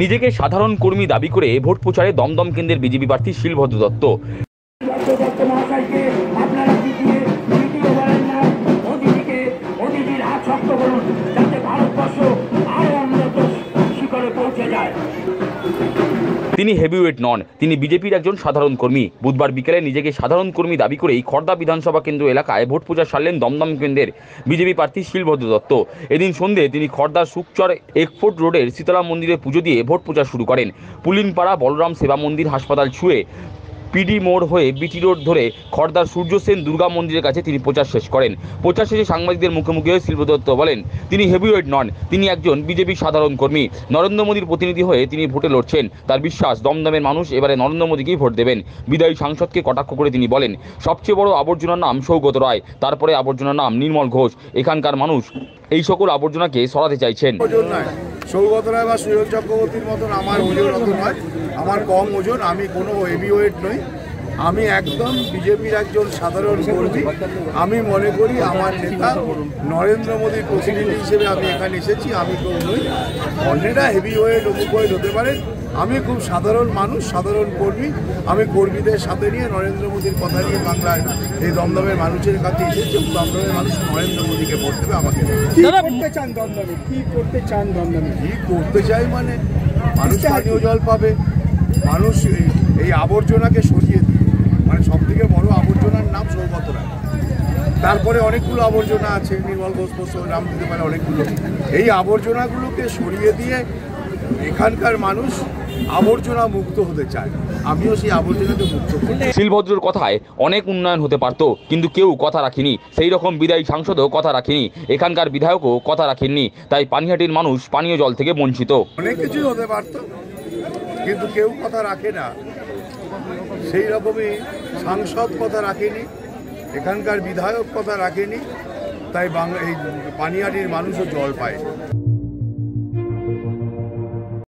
নিজেকে সাধারণ কর্মী দাবি করে ভোট প্রচারে দমদম কেন্দ্রের বিজেপি প্রার্থী শিলভদ্র দত্ত। তিনি হেভিওয়েট নন, তিনি বিজেপির একজন সাধারণ কর্মী। বুধবার বিকেলে নিজেকে সাধারণ কর্মী দাবি করেই খড়দা বিধানসভা কেন্দ্র এলাকায় ভোট প্রচার সারলেন দমদম কেন্দ্রের বিজেপি প্রার্থী শিলভদ্র দত্ত। এদিন সন্ধ্যে তিনি খড়দার সুকচর একফোর্ট রোডের শীতলা মন্দিরে পুজো দিয়ে ভোট প্রচার শুরু করেন। পুলিনপাড়া বলরাম সেবা মন্দির হাসপাতাল ছুঁয়ে পিডি মোড় হয়ে বিটি রোড ধরে খড়দার সূর্য সেন দুর্গা মন্দিরের কাছে তিনি প্রচার শেষ করেন। প্রচার শেষে সাংবাদিকদের মুখোমুখি হয়ে শিলভদ্র দত্ত বলেন, তিনি হেভিওয়েট নন, তিনি একজন বিজেপির সাধারণ কর্মী। নরেন্দ্র মোদীর প্রতিনিধি হয়ে তিনি ভোটে লড়ছেন। তার বিশ্বাস দমদমের মানুষ এবারে নরেন্দ্র মোদীকেই ভোট দেবেন। বিদায়ী সাংসদকে কটাক্ষ করে তিনি বলেন, সবচেয়ে বড় আবর্জনার নাম সৌগত রায়, তারপরে আবর্জনার নাম নির্মল ঘোষ। এখানকার মানুষ এই সকল আবর্জনাকে সরাতে চাইছেন। সৌগত রায় বা সুযোগ চক্রবর্তীর মতন আমার ওজন অত নয়, আমার কম ওজন, আমি কোনো হেভিওয়েট নই, আমি একদম বিজেপির একজন সাধারণ কর্মী। আমি মনে করি আমার নেতা নরেন্দ্র মোদীর প্রতিনিধি হিসেবে আমি এখানে এসেছি। আমি কেউ নই, অন্যেরা হেভিওয়েট ওয়েট হতে পারেন, আমি খুব সাধারণ মানুষ, সাধারণ কর্মী। আমি কর্মীদের সাথে নিয়ে নরেন্দ্র মোদীর কথা নিয়ে বাংলার এই দমদমের মানুষের কাছে এসেছি। দমদমের মানুষ নরেন্দ্র মোদীকে ভোট দেবে আমাকে। কি করতে চান দমদমে? কি করতে চান দমদমে? কি করতে চাই মানে মানুষ পানীয় জল পাবে, মানুষ এই আবর্জনাকে সরিয়ে দিবে। মানে সব থেকে বড় আবর্জনার নাম সৌগত রায়, তারপরে অনেকগুলো আবর্জনা আছে, নির্মল ঘোষ নাম দিতে পারে অনেকগুলো। এই আবর্জনাগুলোকে সরিয়ে দিয়ে এখানকার মানুষ আবর্জনা মুক্ত হতে চায়, আমিও সেই আবর্জনাকে মুক্ত করি। শিলভদ্রর কথায় অনেক উন্নয়ন হতে পারত, কিন্তু কেউ কথা রাখেনি। সেই রকম বিদায়ী সাংসদও কথা রাখেনি, এখানকার বিধায়কও কথা রাখেননি। তাই পানিহাটির মানুষ পানীয় জল থেকে বঞ্চিত। অনেক কিছুই হতে পারত, কিন্তু কেউ কথা রাখে না। সেই রকমই সাংসদ কথা রাখেনি, এখানকার বিধায়ক কথা রাখেনি, তাই এই পানিহাটির মানুষও জল পায়।